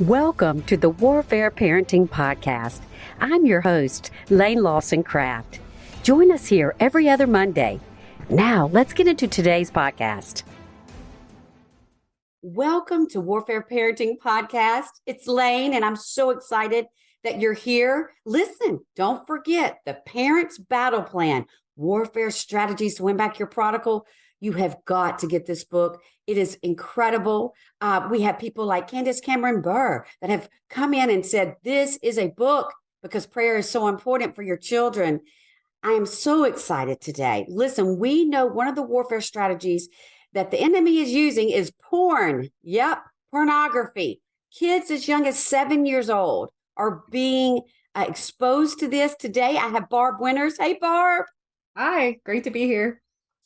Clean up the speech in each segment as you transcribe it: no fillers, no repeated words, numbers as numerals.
Welcome to the Warfare Parenting Podcast. I'm your host, Lane Lawson Craft. Join us here every other Monday. Now, let's get into today's podcast. Welcome to Warfare Parenting Podcast. It's Lane, and I'm so excited that you're here. Listen, don't forget the Parents Battle Plan, Warfare Strategies to Win Back Your Prodigal. You have got to get this book. It is incredible. We have people like Candace Cameron Burr that have come in and said, this is a book because prayer is so important for your children. I am so excited today. Listen, we know one of the warfare strategies that the enemy is using is porn. Yep, pornography. Kids as young as 7 years old are being exposed to this. Today, I have Barb Winters. Hey, Barb. Hi, great to be here.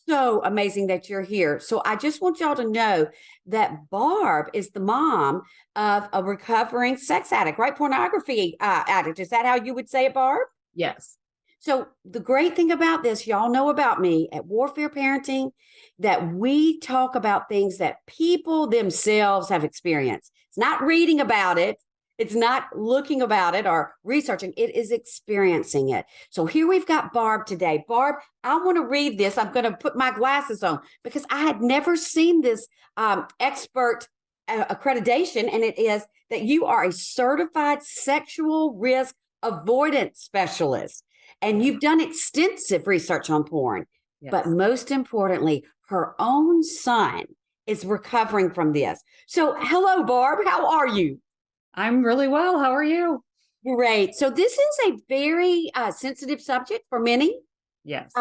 So amazing that you're here. So I just want y'all to know that Barb is the mom of a recovering sex addict, right? Pornography addict. Is that how you would say it, Barb? Yes. So the great thing about this, y'all know about me at Warfare Parenting, that we talk about things that people themselves have experienced. It's not reading about it. It's not looking about it or researching. It is experiencing it. So here we've got Barb today. Barb, I want to read this. I'm going to put my glasses on because I had never seen this expert accreditation, and it is that you are a certified sexual risk avoidance specialist, and you've done extensive research on porn. Yes. But most importantly, her own son is recovering from this. So hello, Barb. How are you? I'm really well. How are you? Great. So this is a very sensitive subject for many. Yes.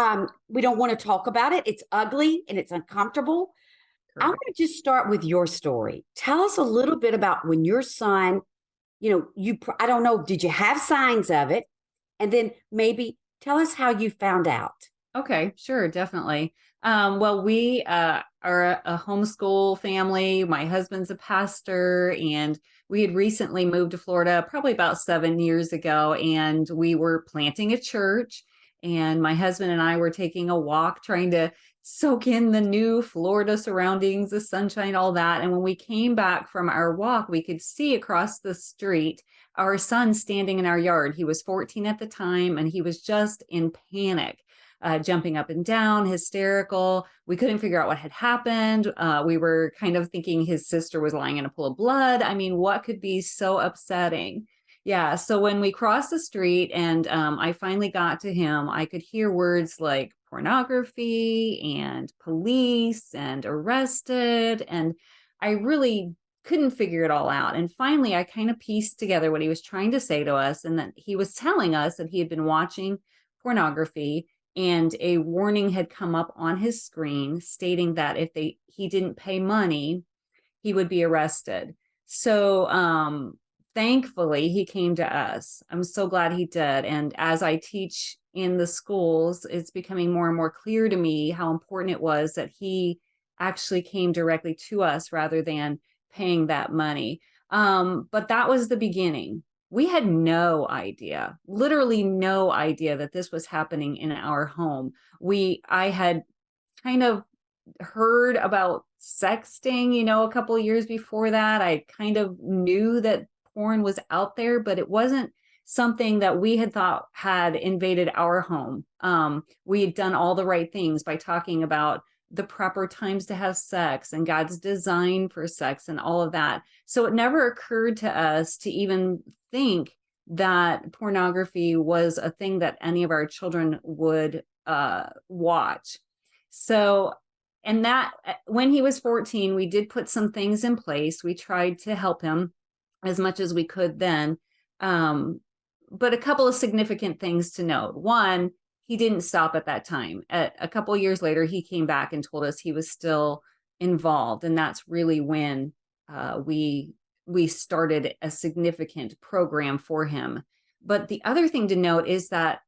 We don't want to talk about it. It's ugly and it's uncomfortable. Correct. I want to just start with your story. Tell us a little bit about when your son, I don't know, did you have signs of it? And then maybe tell us how you found out. Okay, sure, definitely. Well, we are a homeschool family. My husband's a pastor, and we had recently moved to Florida probably about 7 years ago, and we were planting a church, and my husband and I were taking a walk trying to soak in the new Florida surroundings, the sunshine, all that. And when we came back from our walk, we could see across the street our son standing in our yard. He was 14 at the time, and he was just in panic. Jumping up and down, hysterical. We couldn't figure out what had happened. We were kind of thinking his sister was lying in a pool of blood. I mean, what could be so upsetting? Yeah. So when we crossed the street and I finally got to him, I could hear words like pornography and police and arrested. And I really couldn't figure it all out. And finally, I kind of pieced together what he was trying to say to us, and that he was telling us that he had been watching pornography, and a warning had come up on his screen stating that if he didn't pay money, he would be arrested. So thankfully, he came to us. I'm so glad he did. And as I teach in the schools, it's becoming more and more clear to me how important it was that he actually came directly to us rather than paying that money. But that was the beginning. We had no idea, literally no idea that this was happening in our home. I had kind of heard about sexting, a couple of years before that. I kind of knew that porn was out there, but it wasn't something that we had thought had invaded our home. We had done all the right things by talking about the proper times to have sex and God's design for sex and all of that. So it never occurred to us to even think that pornography was a thing that any of our children would watch. So, and that when he was 14, we did put some things in place. We tried to help him as much as we could then. But a couple of significant things to note. One, he didn't stop at that time. A couple of years later, he came back and told us he was still involved. And that's really when we started a significant program for him. But the other thing to note is that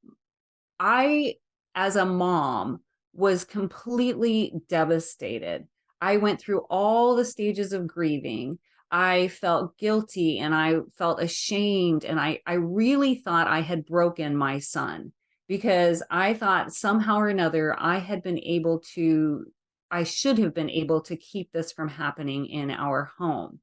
I, as a mom, was completely devastated. I went through all the stages of grieving. I felt guilty and I felt ashamed. And I really thought I had broken my son, because I thought somehow or another I should have been able to keep this from happening in our home.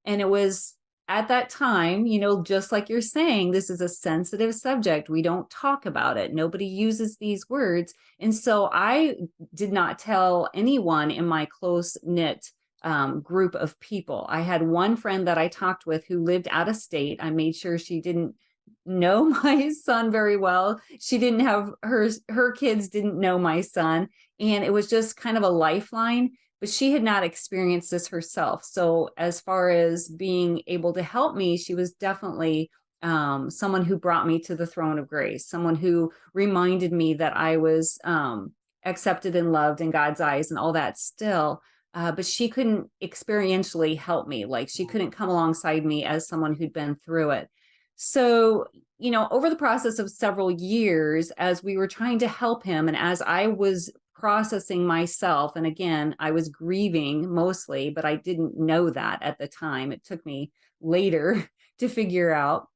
And it was at that time, just like you're saying, this is a sensitive subject. We don't talk about it. Nobody uses these words. And so I did not tell anyone in my close knit group of people. I had one friend that I talked with who lived out of state. I made sure she didn't know my son very well. She didn't have her kids didn't know my son. And it was just kind of a lifeline, but she had not experienced this herself. So as far as being able to help me, she was definitely someone who brought me to the throne of grace, someone who reminded me that I was accepted and loved in God's eyes and all that still. But she couldn't experientially help me. Like she couldn't come alongside me as someone who'd been through it. So, over the process of several years, as we were trying to help him, and as I was processing myself, and again, I was grieving mostly, but I didn't know that at the time. It took me later to figure out.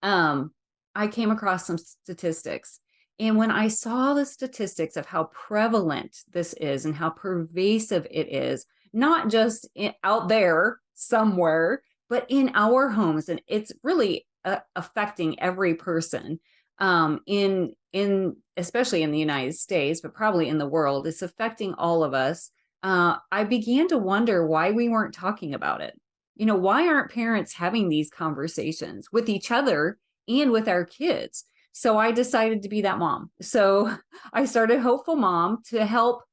I came across some statistics. And when I saw the statistics of how prevalent this is and how pervasive it is, not just out there somewhere, but in our homes, and it's really affecting every person in especially in the United States, but probably in the world, it's affecting all of us. I began to wonder why we weren't talking about it. Why aren't parents having these conversations with each other and with our kids? So I decided to be that mom. So I started Hopeful Mom to help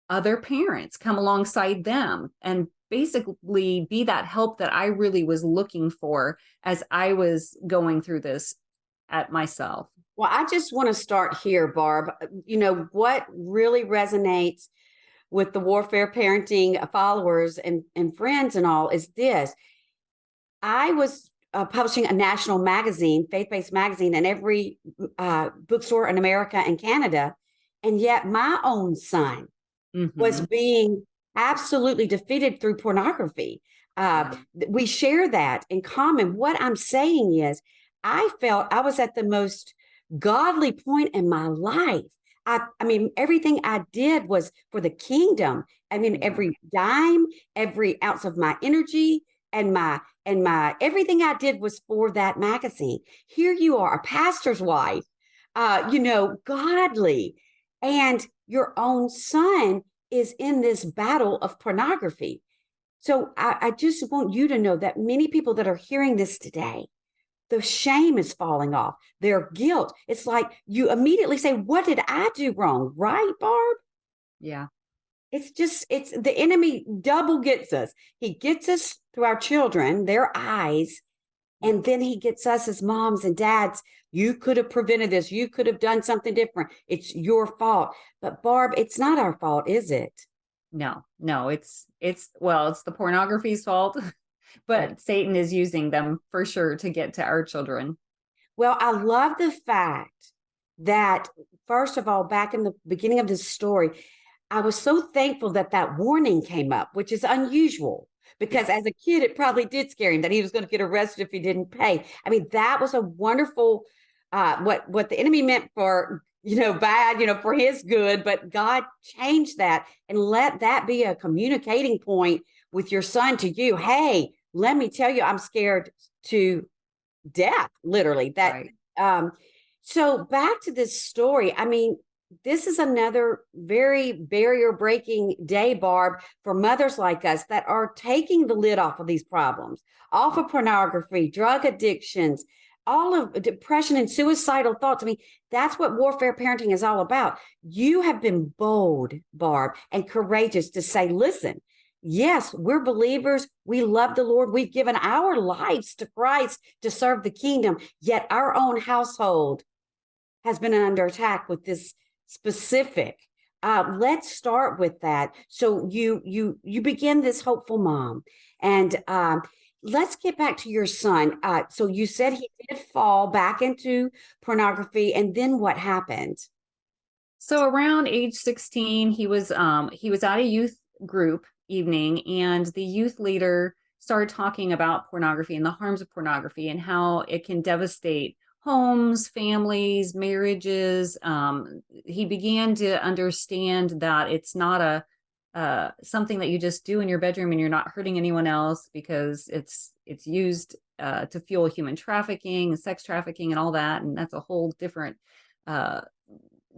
other parents come alongside them and basically be that help that I really was looking for as I was going through this at myself. Well, I just want to start here, Barb. What really resonates with the warfare parenting followers and friends and all is this. I was publishing a national magazine, faith-based magazine, in every bookstore in America and Canada. And yet my own son was being absolutely defeated through pornography. We share that in common. What I'm saying is, I felt I was at the most godly point in my life. I mean, everything I did was for the kingdom. I mean, every dime, every ounce of my energy and my everything I did was for that magazine. Here you are, a pastor's wife, godly, and your own son is in this battle of pornography. So I just want you to know that many people that are hearing this today, the shame is falling off, their guilt. It's like you immediately say, what did I do wrong? Right, Barb? Yeah. It's the enemy double gets us. He gets us through our children, their eyes, and then he gets us as moms and dads. You could have prevented this. You could have done something different. It's your fault. But Barb, it's not our fault, is it? No, it's the pornography's fault, but Satan is using them for sure to get to our children. Well, I love the fact that, first of all, back in the beginning of this story, I was so thankful that warning came up, which is unusual because as a kid, it probably did scare him that he was going to get arrested if he didn't pay. I mean, that was a wonderful, what the enemy meant for, bad, for his good, but God changed that and let that be a communicating point with your son to you. Hey, let me tell you, I'm scared to death, literally. So back to this story. I mean, this is another very barrier breaking day, Barb, for mothers like us that are taking the lid off of these problems, off of pornography, drug addictions, all of depression and suicidal thoughts. I mean, that's what warfare parenting is all about. You have been bold, Barb, and courageous to say, listen, yes, we're believers. We love the Lord. We've given our lives to Christ to serve the kingdom, yet our own household has been under attack with this specific. Let's start with that. So you begin this Hopeful Mom, and let's get back to your son. So you said he did fall back into pornography, and then what happened? So around age 16, he was at a youth group evening, and the youth leader started talking about pornography and the harms of pornography and how it can devastate homes, families, marriages. He began to understand that it's not something that you just do in your bedroom and you're not hurting anyone else, because it's used to fuel human trafficking and sex trafficking and all that. And that's a whole different uh,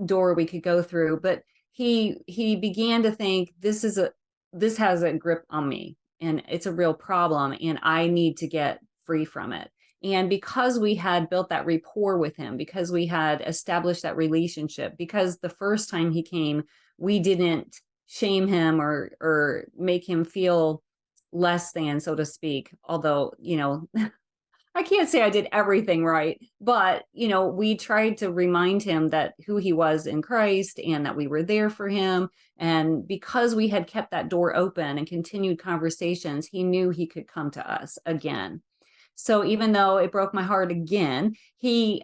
door we could go through. But he began to think, this has a grip on me and it's a real problem and I need to get free from it. And because we had built that rapport with him, because we had established that relationship, because the first time he came, we didn't shame him or make him feel less than, so to speak. Although, I can't say I did everything right, but we tried to remind him that who he was in Christ and that we were there for him. And because we had kept that door open and continued conversations, he knew he could come to us again. So even though it broke my heart again, he,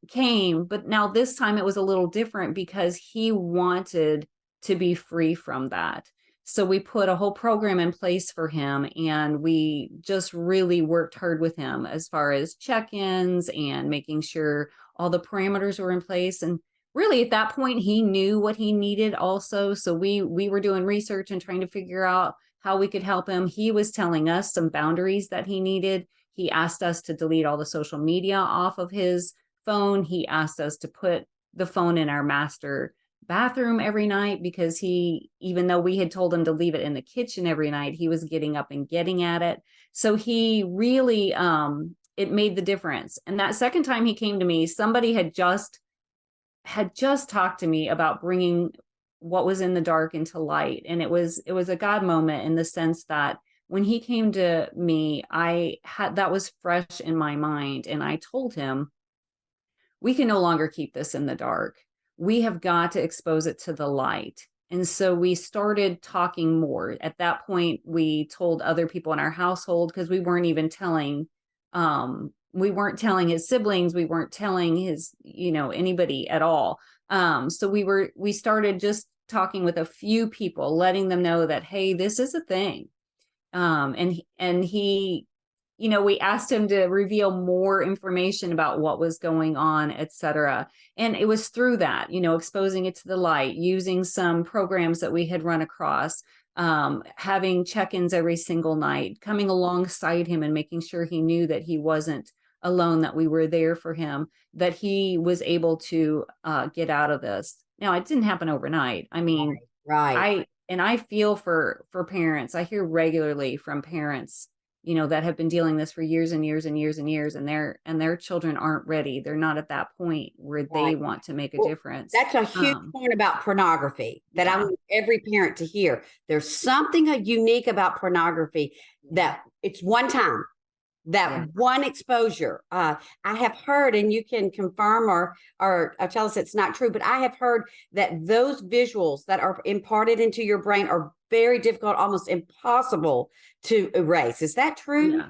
came, but now this time it was a little different because he wanted to be free from that. So we put a whole program in place for him, and we just really worked hard with him as far as check-ins and making sure all the parameters were in place. And really at that point, he knew what he needed also. So we were doing research and trying to figure out how we could help him. He was telling us some boundaries that he needed. He asked us to delete all the social media off of his phone. He asked us to put the phone in our master bathroom every night, because even though we had told him to leave it in the kitchen every night, he was getting up and getting at it. So he really, it made the difference. And that second time he came to me, somebody had just talked to me about bringing what was in the dark into light. And it was a God moment, in the sense that when he came to me, that was fresh in my mind. And I told him, we can no longer keep this in the dark. We have got to expose it to the light. And so we started talking more. At that point, we told other people in our household, because we weren't even telling, his siblings, we weren't telling his, anybody at all. So we started just talking with a few people, letting them know that, hey, this is a thing. And he, we asked him to reveal more information about what was going on, etc. And it was through that, exposing it to the light, using some programs that we had run across, having check-ins every single night, coming alongside him and making sure he knew that he wasn't alone, that we were there for him, that he was able to get out of this. Now, it didn't happen overnight. I mean, right. I feel for parents. I hear regularly from parents, that have been dealing this for years and years and years and years, and their children aren't ready. They're not at that point where they want to make a difference. That's a huge point about pornography that I want every parent to hear. There's something unique about pornography, that it's one time, that one exposure. I have heard, and you can confirm or tell us it's not true, but I have heard that those visuals that are imparted into your brain are very difficult, almost impossible to erase. Is that true?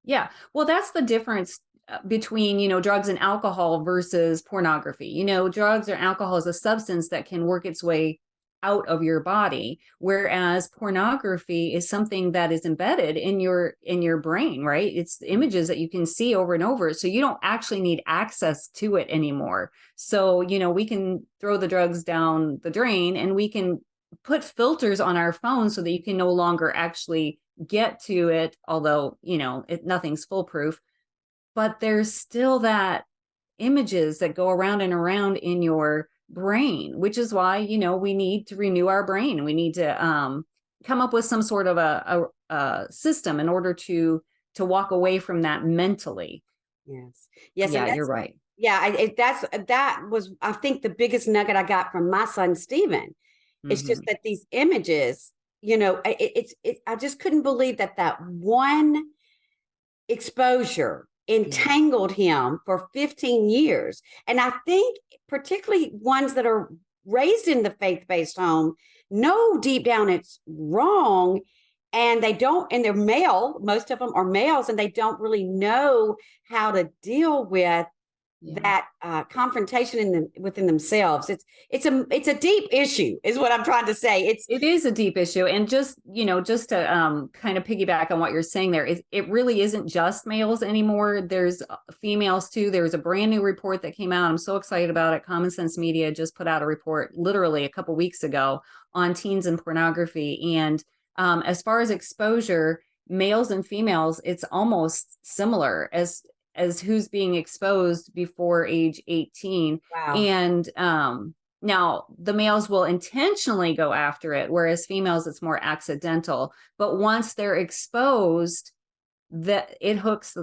Yeah. Well, that's the difference between, drugs and alcohol versus pornography. Drugs or alcohol is a substance that can work its way out of your body, whereas pornography is something that is embedded in your brain, right? It's images that you can see over and over, so you don't actually need access to it anymore. So we can throw the drugs down the drain, and we can put filters on our phone so that you can no longer actually get to it, although nothing's foolproof, but there's still that images that go around and around in your brain, which is why we need to renew our brain. We need to come up with some sort of a system in order to walk away from that mentally. Yes. Yeah, you're right. Yeah, that was, I think, the biggest nugget I got from my son Stephen. It's just that these images, I just couldn't believe that one exposure entangled him for 15 years. And I think particularly ones that are raised in the faith-based home know deep down it's wrong, and they don't, and they're male, most of them are males, and they don't really know how to deal with Yeah. that confrontation within themselves. It's a deep issue, is what I'm trying to say. It is a deep issue. And just, just to kind of piggyback on what you're saying there, it really isn't just males anymore. There's females too. There's a brand new report that came out. I'm so excited about it. Common Sense Media just put out a report literally a couple weeks ago on teens and pornography. And as far as exposure, males and females, it's almost similar as who's being exposed before age 18. Wow. And now the males will intentionally go after it, whereas females, it's more accidental. But once they're exposed, that it hooks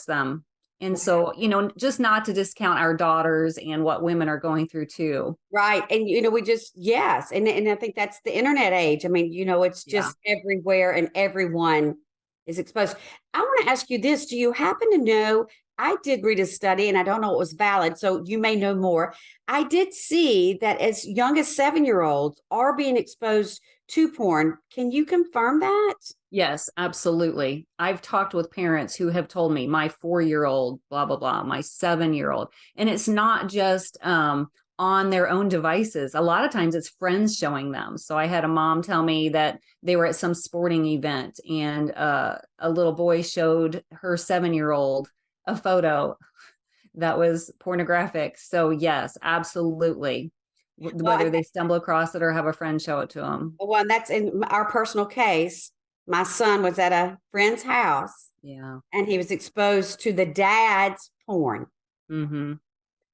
them. And so, just not to discount our daughters and what women are going through too. Right. And, we just, yes. And I think that's the internet age. I mean, it's Yeah. just everywhere and everyone is exposed. I want to ask you this. Do you happen to know? I did read a study and I don't know it was valid, so you may know more. I did see that as young as 7-year-olds are being exposed to porn. Can you confirm that? Yes, absolutely. I've talked with parents who have told me my 4-year-old, blah, blah, blah, my 7-year-old. And it's not just on their own devices. A lot of times it's friends showing them. So I had a mom tell me that they were at some sporting event and a little boy showed her 7-year-old a photo that was pornographic. So yes, absolutely. Whether they stumble across it or have a friend show it to them. Well, and that's in our personal case. My son was at a friend's house. Yeah. And he was exposed to the dad's porn. Mm-hmm.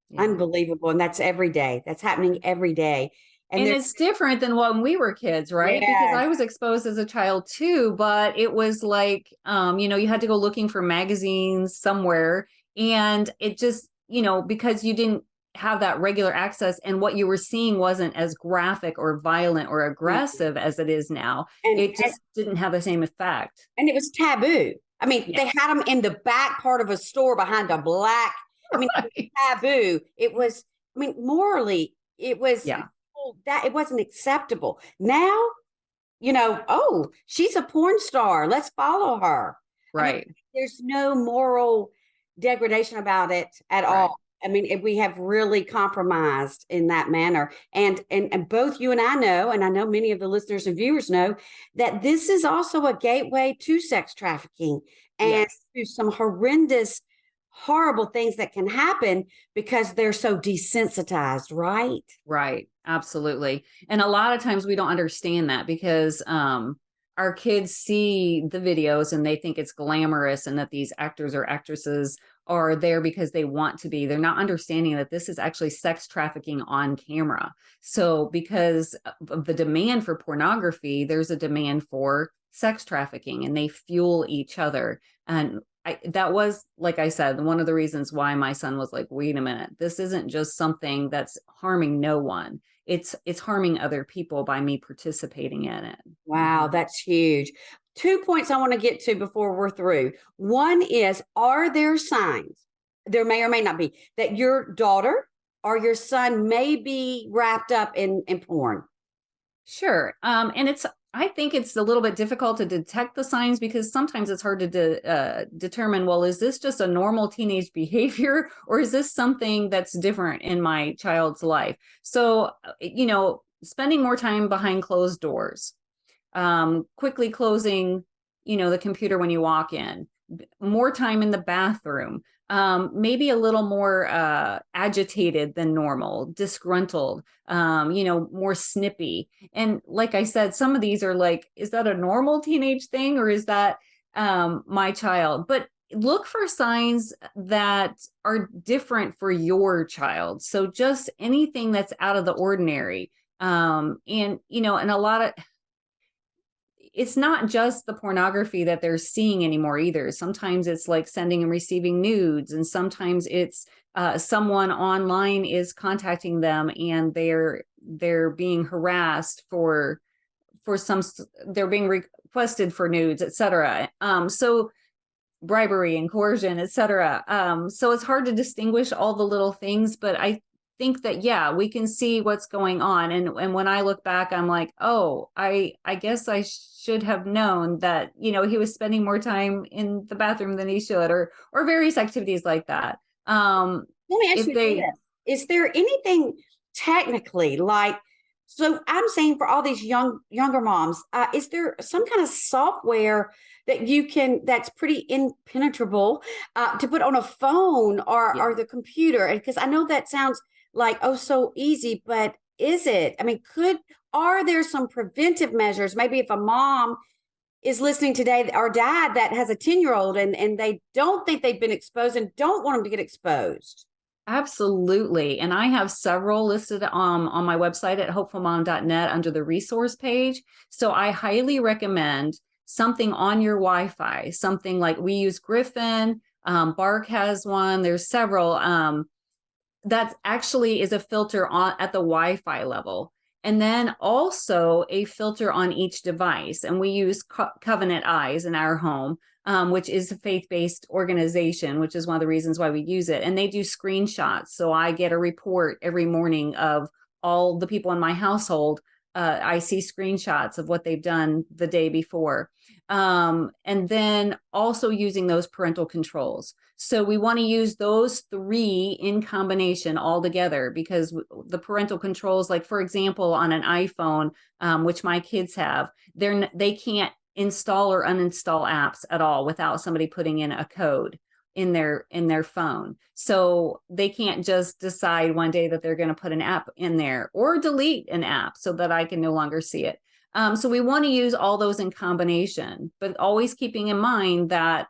Yeah. Unbelievable. And that's every day. That's happening every day. And it's different than when we were kids, right? Yes. Because I was exposed as a child too, but it was like, you had to go looking for magazines somewhere. And it just, because you didn't have that regular access and what you were seeing wasn't as graphic or violent or aggressive as it is now, it just didn't have the same effect. And it was taboo. I mean, they had them in the back part of a store behind a black, right. It was taboo. It was, morally, it was that it wasn't acceptable. Now, oh, she's a porn star. Let's follow her. Right. There's no moral degradation about it at all. We have really compromised in that manner. And both you and I know, and I know many of the listeners and viewers know, that this is also a gateway to sex trafficking and to some horrendous, horrible things that can happen because they're so desensitized, right? Right. Absolutely. And a lot of times we don't understand that because our kids see the videos and they think it's glamorous and that these actors or actresses are there because they want to be. They're not understanding that this is actually sex trafficking on camera. So because of the demand for pornography, there's a demand for sex trafficking and they fuel each other. And that was, like I said, one of the reasons why my son was like, wait a minute, this isn't just something that's harming no one. It's harming other people by me participating in it. Wow, that's huge. 2 points I want to get to before we're through. One is, are there signs, there may or may not be, that your daughter or your son may be wrapped up in porn? Sure. And I think it's a little bit difficult to detect the signs because sometimes it's hard to determine, well, is this just a normal teenage behavior or is this something that's different in my child's life? So, spending more time behind closed doors, quickly closing, the computer when you walk in, more time in the bathroom, maybe a little more agitated than normal, disgruntled, more snippy. And like I said, some of these are like, is that a normal teenage thing or is that my child? But look for signs that are different for your child. So just anything that's out of the ordinary. And a lot of, it's not just the pornography that they're seeing anymore either. Sometimes it's like sending and receiving nudes, and sometimes it's someone online is contacting them and they're being harassed for they're being requested for nudes, etc. So bribery and coercion, etc. So it's hard to distinguish all the little things, but I think that we can see what's going on, and when I look back, I'm like, oh, I guess I should have known that he was spending more time in the bathroom than he should, or various activities like that. Now Let me ask if you this. they Is there anything technically like, so I'm saying for all these younger moms, is there some kind of software that that's pretty impenetrable to put on a phone yeah. or the computer? And because I know that sounds like, oh, so easy, but is it? I mean, are there some preventive measures? Maybe if a mom is listening today or dad that has a 10-year-old and they don't think they've been exposed and don't want them to get exposed. Absolutely. And I have several listed on my website at hopefulmom.net under the resource page. So I highly recommend something on your Wi-Fi, something like we use Griffin, Bark has one, there's several. That actually is a filter on at the Wi-Fi level. And then also a filter on each device. And we use Covenant Eyes in our home, which is a faith-based organization, which is one of the reasons why we use it. And they do screenshots. So I get a report every morning of all the people in my household. I see screenshots of what they've done the day before. And then also using those parental controls. So we want to use those three in combination all together, because the parental controls, like for example, on an iPhone, which my kids have, they can't install or uninstall apps at all without somebody putting in a code in their phone. So they can't just decide one day that they're going to put an app in there or delete an app so that I can no longer see it. So we want to use all those in combination, but always keeping in mind that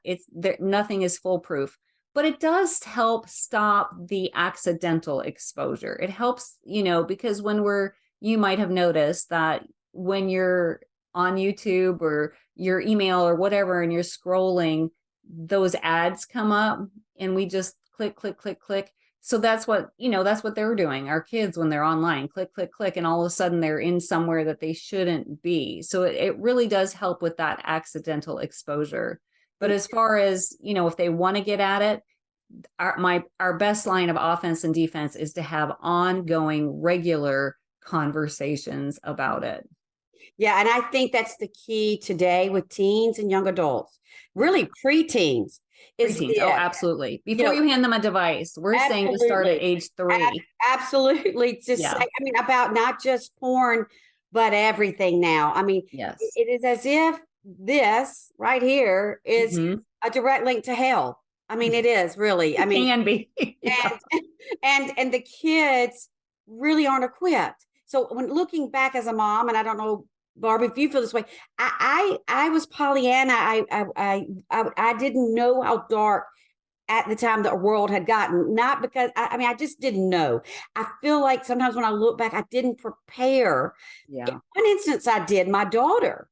nothing is foolproof. But it does help stop the accidental exposure. It helps, because you might have noticed that when you're on YouTube or your email or whatever, and you're scrolling, those ads come up and we just click, click, click, click. So that's what they're doing. Our kids, when they're online, click, click, click, and all of a sudden they're in somewhere that they shouldn't be. So it really does help with that accidental exposure. But as far as, if they want to get at it, our best line of offense and defense is to have ongoing, regular conversations about it. Yeah, and I think that's the key today with teens and young adults, really preteens. Preteens. Oh, absolutely. Before you hand them a device, we're saying to start at age 3. Absolutely. To say, I mean, about not just porn, but everything now. I mean, yes, it is as if this right here is a direct link to hell. I mean, it is really. I mean, can be. Yeah. And the kids really aren't equipped. So when looking back as a mom, and I don't know, Barb, if you feel this way, I was Pollyanna. I didn't know how dark at the time the world had gotten. Not because I mean I just didn't know. I feel like sometimes when I look back, I didn't prepare. Yeah. In one instance, I did. My daughter.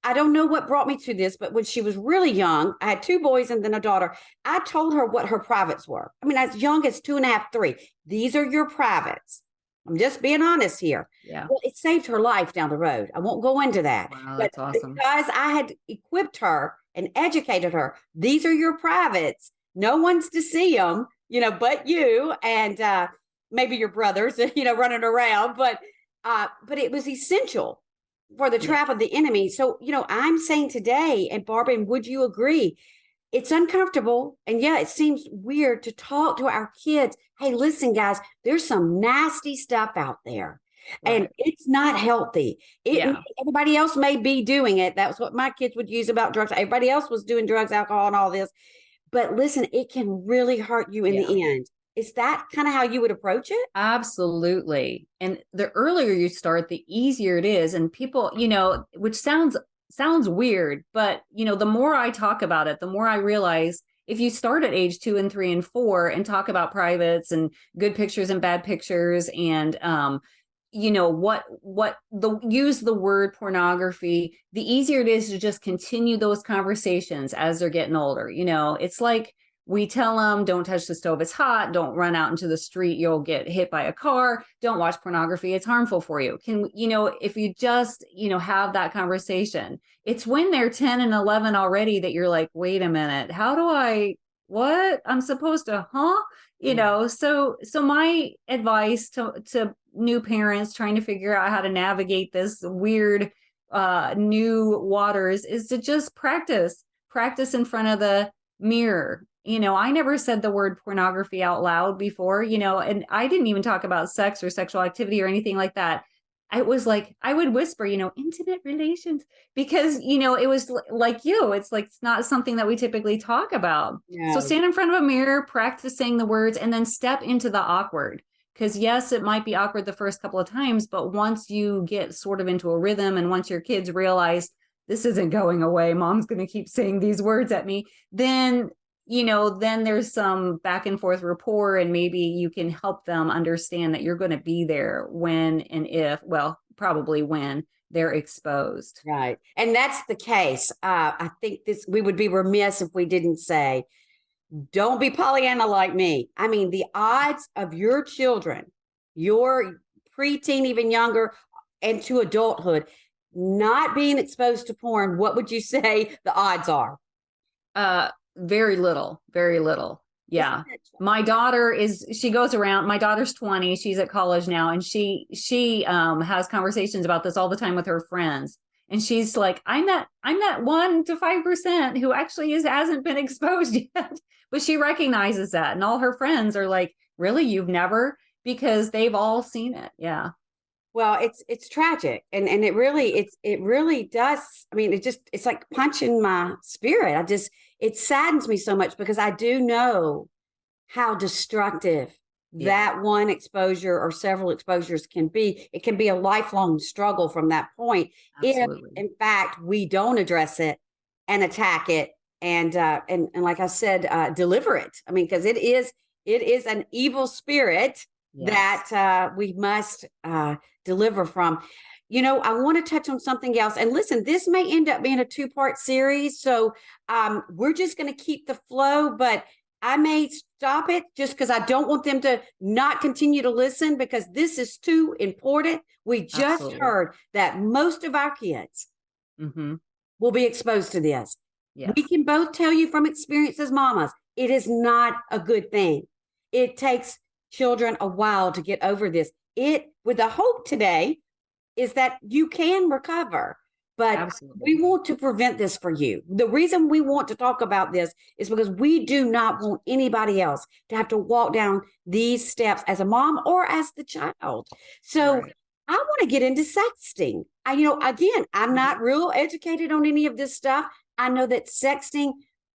I don't know what brought me to this, but when she was really young, I had 2 boys and then a daughter. I told her what her privates were. I mean, as young as 2.5, 3. These are your privates. I'm just being honest here. Yeah. Well, it saved her life down the road. I won't go into that. Wow, but that's awesome. because I had equipped her and educated her, these are your privates. No one's to see them, but you and maybe your brothers, running around. But it was essential for the trap of the enemy. So, I'm saying today, and Barbara, and would you agree? It's uncomfortable. And yeah, it seems weird to talk to our kids. Hey, listen, guys, there's some nasty stuff out there. Right. And it's not healthy. Everybody else may be doing it. That's what my kids would use about drugs. Everybody else was doing drugs, alcohol, and all this. But listen, it can really hurt you in the end. Is that kind of how you would approach it? Absolutely. And the earlier you start, the easier it is. And people, which sounds weird, but the more I talk about it, the more I realize if you start at age 2 and 3 and 4 and talk about privates and good pictures and bad pictures and use the word pornography, the easier it is to just continue those conversations as they're getting older. It's like we tell them, don't touch the stove, it's hot, don't run out into the street, you'll get hit by a car, don't watch pornography, it's harmful for you. If you just, have that conversation, it's when they're 10 and 11 already that you're like, wait a minute, what I'm supposed to, So my advice to new parents trying to figure out how to navigate this weird new waters is to just practice in front of the mirror. I never said the word pornography out loud before, and I didn't even talk about sex or sexual activity or anything like that. I was like, I would whisper, intimate relations, because, it was like it's like, it's not something that we typically talk about. So No. stand in front of a mirror, practice saying the words, and then step into the awkward. Because yes, it might be awkward the first couple of times, but once you get sort of into a rhythm, and once your kids realize this isn't going away, mom's going to keep saying these words at me, then then there's some back and forth rapport, and maybe you can help them understand that you're going to be there when and if, well, probably when they're exposed. Right. And that's the case. I think we would be remiss if we didn't say, don't be Pollyanna like me. I mean, the odds of your children, your preteen, even younger, and to adulthood, not being exposed to porn, what would you say the odds are? Very little, very little. Yeah. My daughter she goes around, my daughter's 20, she's at college now, and she has conversations about this all the time with her friends. And she's like, I'm that 1 to 5% who actually hasn't been exposed yet. But she recognizes that. And all her friends are like, really, you've never? Because they've all seen it. Yeah. Well, it's tragic, and it really does. I mean, it's like punching my spirit. It saddens me so much, because I do know how destructive that one exposure or several exposures can be. It can be a lifelong struggle from that point. Absolutely. If in fact we don't address it and attack it, and like I said, deliver it. I mean, because it is an evil spirit. Yes. That we must deliver from. I want to touch on something else. And listen, this may end up being a 2-part series. So we're just going to keep the flow, but I may stop it just because I don't want them to not continue to listen, because this is too important. We just Absolutely. Heard that most of our kids will be exposed to this. Yes. We can both tell you from experience as mamas, it is not a good thing. It takes children a while to get over this. With the hope today is that you can recover, but Absolutely. We want to prevent this for you. The reason we want to talk about this is because we do not want anybody else to have to walk down these steps as a mom or as the child. So right. I want to get into sexting. Again, I'm not real educated on any of this stuff. I know that sexting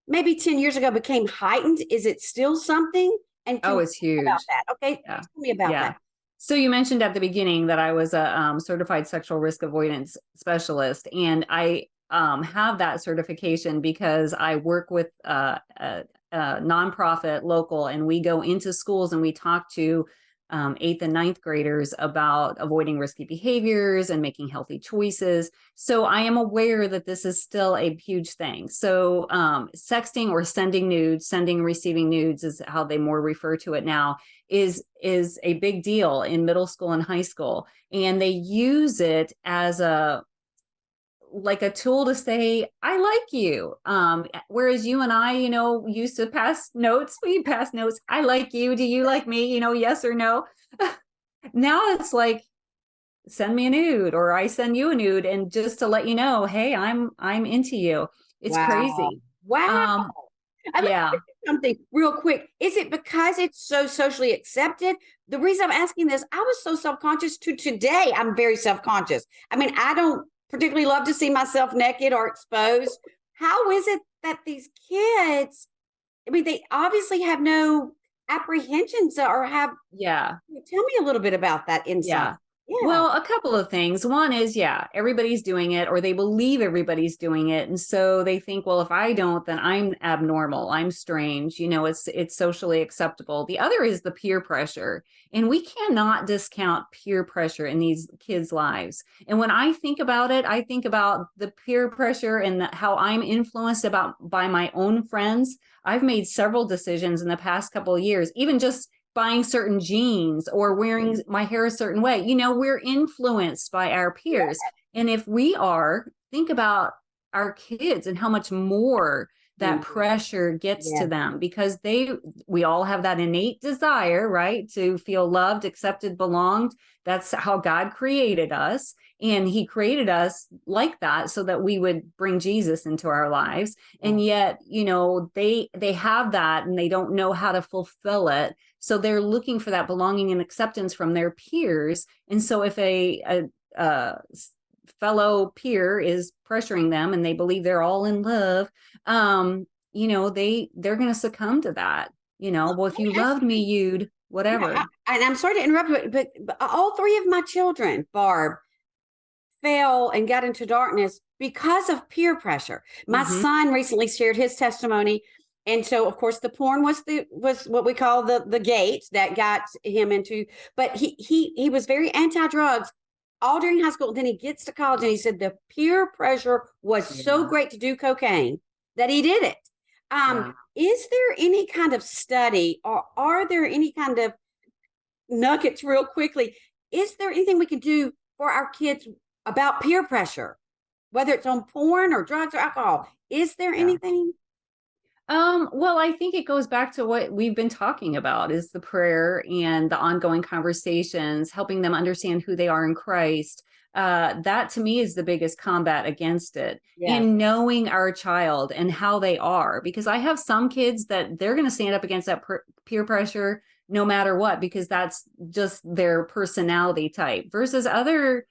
maybe 10 years ago became heightened. Is it still something? And it's huge. About that. Okay. Yeah. Tell me about that. So you mentioned at the beginning that I was a certified sexual risk avoidance specialist, and I have that certification because I work with a nonprofit local, and we go into schools and we talk to 8th and 9th graders about avoiding risky behaviors and making healthy choices. So I am aware that this is still a huge thing. So sexting or sending nudes, sending and receiving nudes is how they more refer to it now, is a big deal in middle school and high school. And they use it as a tool to say, I like you. Whereas you and I, used to pass notes. We pass notes. I like you. Do you like me? Yes or no. Now it's like, send me a nude, or I send you a nude. And just to let you know, hey, I'm into you. It's crazy. Wow. Yeah. Something real quick. Is it because it's so socially accepted? The reason I'm asking this, I was so self-conscious to today. I'm very self-conscious. I mean, I don't particularly love to see myself naked or exposed. How is it that these kids, I mean, they obviously have no apprehensions or have. Yeah. Tell me a little bit about that insight. Yeah. Well, a couple of things. One is, everybody's doing it, or they believe everybody's doing it. And so they think, well, if I don't, then I'm abnormal. I'm strange. It's socially acceptable. The other is the peer pressure. And we cannot discount peer pressure in these kids' lives. And when I think about it, I think about the peer pressure and how I'm influenced by my own friends. I've made several decisions in the past couple of years, even just buying certain jeans or wearing my hair a certain way. We're influenced by our peers. And if we think about our kids and how much more that pressure gets to them, because we all have that innate desire, right, to feel loved, accepted, belonged. That's how God created us. And he created us like that so that we would bring Jesus into our lives. And yet, they have that and they don't know how to fulfill it. So they're looking for that belonging and acceptance from their peers. And so if a fellow peer is pressuring them and they believe they're all in love, they're going to succumb to that. Well, if you loved me, you'd whatever. Yeah, and I'm sorry to interrupt, but all three of my children, Barb, fell and got into darkness because of peer pressure. My son recently shared his testimony. And so, of course, the porn was what we call the gate that got him into, but he was very anti-drugs all during high school. Then he gets to college and he said the peer pressure was so great to do cocaine that he did it. Is there any kind of study, or are there any kind of nuggets real quickly? Is there anything we can do for our kids about peer pressure, whether it's on porn or drugs or alcohol? Is there anything? Well, I think it goes back to what we've been talking about, is the prayer and the ongoing conversations, helping them understand who they are in Christ. That to me is the biggest combat against it, in knowing our child and how they are, because I have some kids that they're going to stand up against that peer pressure no matter what, because that's just their personality type, versus others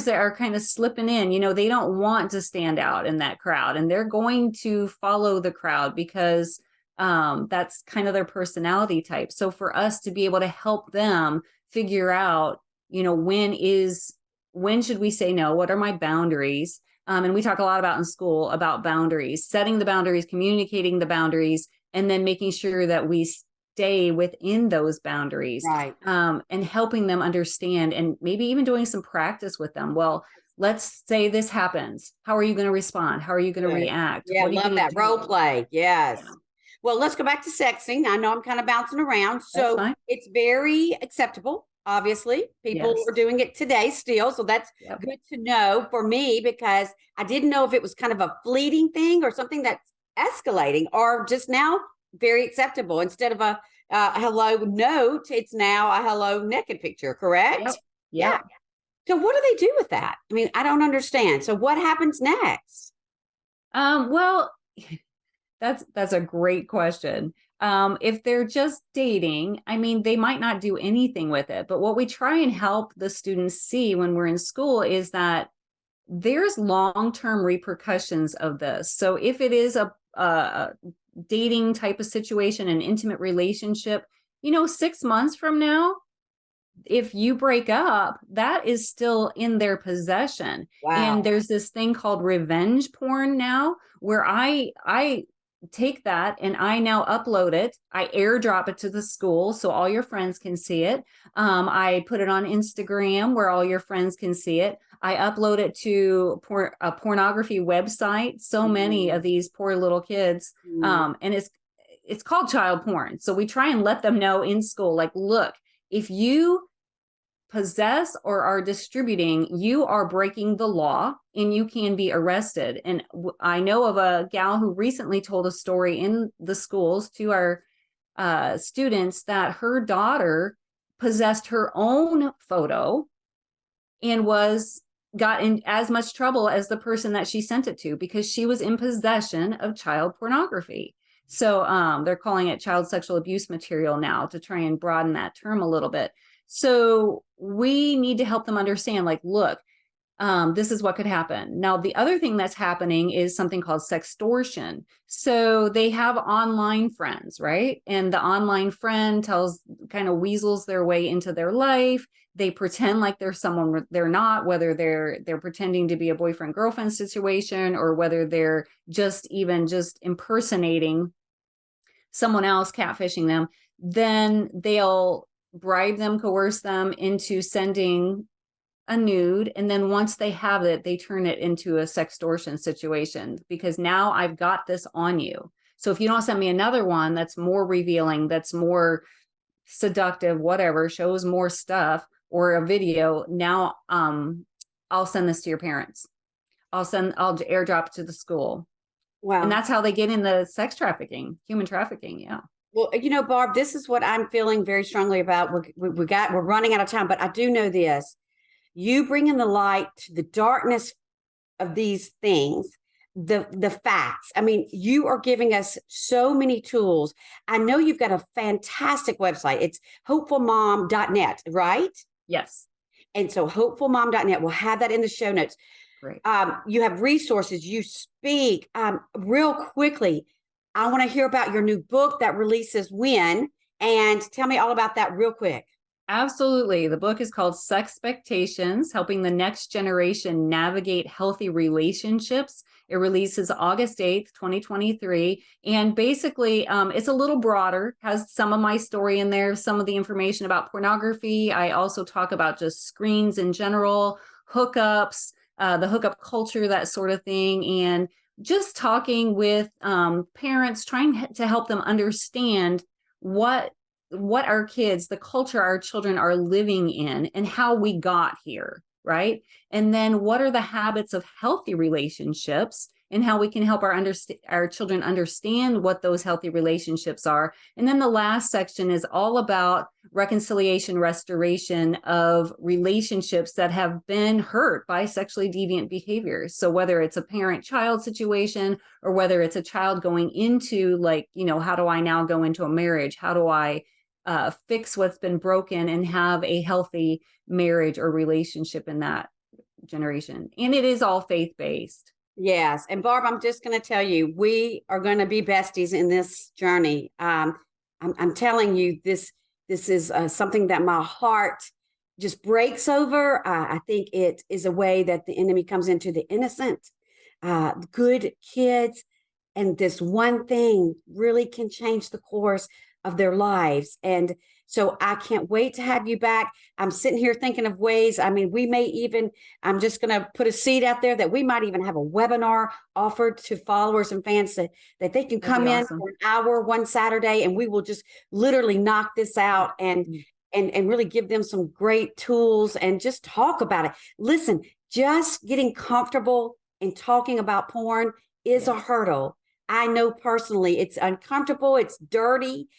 that are kind of slipping in, they don't want to stand out in that crowd and they're going to follow the crowd because that's kind of their personality type. So for us to be able to help them figure out, when should we say no? What are my boundaries? And we talk a lot about in school about boundaries, setting the boundaries, communicating the boundaries, and then making sure that we stay within those boundaries, right? And helping them understand, and maybe even doing some practice with them. Well, let's say this happens. How are you going to respond? How are you going to react? Yeah, what are love that role play. Yes. Yeah. Well, let's go back to sexting. I know I'm kind of bouncing around. So it's very acceptable. Obviously, people are doing it today still. So that's good to know for me, because I didn't know if it was kind of a fleeting thing or something that's escalating, or just now very acceptable. Instead of a hello note, it's now a hello naked picture, correct? Yeah. So what do they do with that? I mean, I don't understand. So what happens next? Well, that's a great question. If they're just dating, I mean, they might not do anything with it. But what we try and help the students see when we're in school is that there's long-term repercussions of this. So if it is a dating type of situation, an intimate relationship, 6 months from now, if you break up, that is still in their possession. Wow. And there's this thing called revenge porn now, where I take that and I now upload it. I airdrop it to the school so all your friends can see it. I put it on Instagram where all your friends can see it. I upload it to a pornography website. So many of these poor little kids, and it's called child porn. So we try and let them know in school, like, look, if you possess or are distributing, you are breaking the law and you can be arrested. And I know of a gal who recently told a story in the schools to our students that her daughter possessed her own photo and got in as much trouble as the person that she sent it to, because she was in possession of child pornography. So they're calling it child sexual abuse material now, to try and broaden that term a little bit. So we need to help them understand, like, look, this is what could happen. Now, the other thing that's happening is something called sextortion. So they have online friends, right? And the online friend kind of weasels their way into their life. They pretend like they're someone they're not, whether they're pretending to be a boyfriend-girlfriend situation, or whether they're just impersonating someone else, catfishing them. Then they'll bribe them, coerce them into sending a nude. And then once they have it, they turn it into a sextortion situation, because now I've got this on you. So if you don't send me another one that's more revealing, that's more seductive, whatever, shows more stuff, or a video, now I'll send this to your parents. I'll airdrop it to the school. Wow. And that's how they get into sex trafficking, human trafficking. Yeah. Well, Barb, this is what I'm feeling very strongly about. We're running out of time, but I do know this. You bring in the light to the darkness of these things, the facts. I mean, you are giving us so many tools. I know you've got a fantastic website. It's hopefulmom.net, right? Yes. And so hopefulmom.net, we'll have that in the show notes. Great. You have resources, you speak. Real quickly, I want to hear about your new book that releases when, and tell me all about that real quick. Absolutely. The book is called Sexpectations, Helping the Next Generation Navigate Healthy Relationships. It releases August 8th, 2023. And basically, it's a little broader, has some of my story in there, some of the information about pornography. I also talk about just screens in general, hookups, the hookup culture, that sort of thing. And just talking with parents, trying to help them understand what our kids, the culture our children are living in, and how we got here, right? And then what are the habits of healthy relationships, and how we can help our children understand what those healthy relationships are. And then the last section is all about reconciliation, restoration of relationships that have been hurt by sexually deviant behaviors. So whether it's a parent-child situation, or whether it's a child going into, like, how do I now go into a marriage? How do I fix what's been broken and have a healthy marriage or relationship in that generation? And it is all faith-based. Yes. And Barb, I'm just going to tell you, we are going to be besties in this journey. I'm telling you, this is something that my heart just breaks over. I think it is a way that the enemy comes into the innocent, good kids. And this one thing really can change the course of their lives. And so I can't wait to have you back. I'm sitting here thinking of ways. I mean, I'm just going to put a seed out there that we might even have a webinar offered to followers and fans that they can come in for an hour one Saturday, and we will just literally knock this out and really give them some great tools and just talk about it. Listen, just getting comfortable in talking about porn is a hurdle. I know personally it's uncomfortable. It's dirty.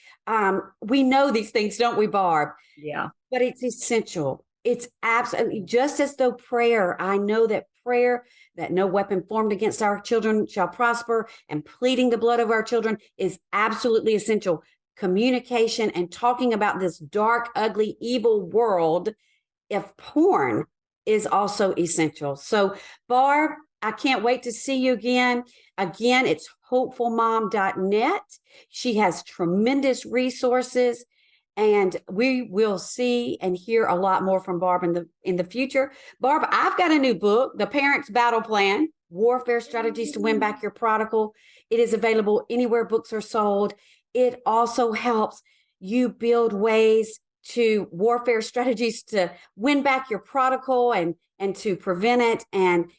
We know these things, don't we, Barb? Yeah. But it's essential. It's absolutely just as though prayer. I know that prayer, that no weapon formed against our children shall prosper, and pleading the blood of our children is absolutely essential. Communication and talking about this dark, ugly, evil world of porn is also essential. So, Barb, I can't wait to see you again. Again, it's hopefulmom.net. She has tremendous resources, and we will see and hear a lot more from Barb in the future. Barb, I've got a new book, The Parent's Battle Plan, Warfare Strategies to Win Back Your Prodigal. It is available anywhere books are sold. It also helps you build ways to warfare strategies to win back your prodigal and to prevent it and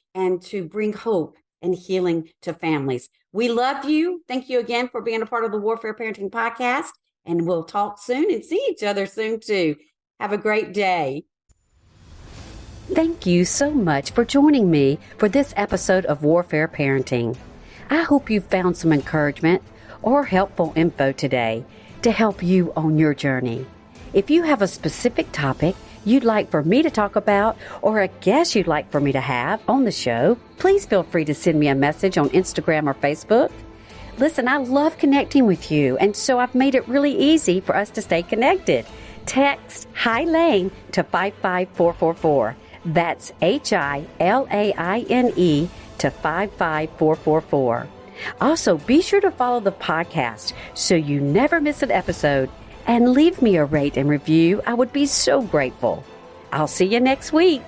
to bring hope and healing to families. We love you. Thank you again for being a part of the Warfare Parenting Podcast, and we'll talk soon and see each other soon too. Have a great day. Thank you so much for joining me for this episode of Warfare Parenting. I hope you found some encouragement or helpful info today to help you on your journey. If you have a specific topic you'd like for me to talk about, or a guest you'd like for me to have on the show, please feel free to send me a message on Instagram or Facebook. Listen, I love connecting with you, and so I've made it really easy for us to stay connected. Text Hi Lane to 55444. That's HILAINE to 55444. Also, be sure to follow the podcast so you never miss an episode, and leave me a rate and review. I would be so grateful. I'll see you next week.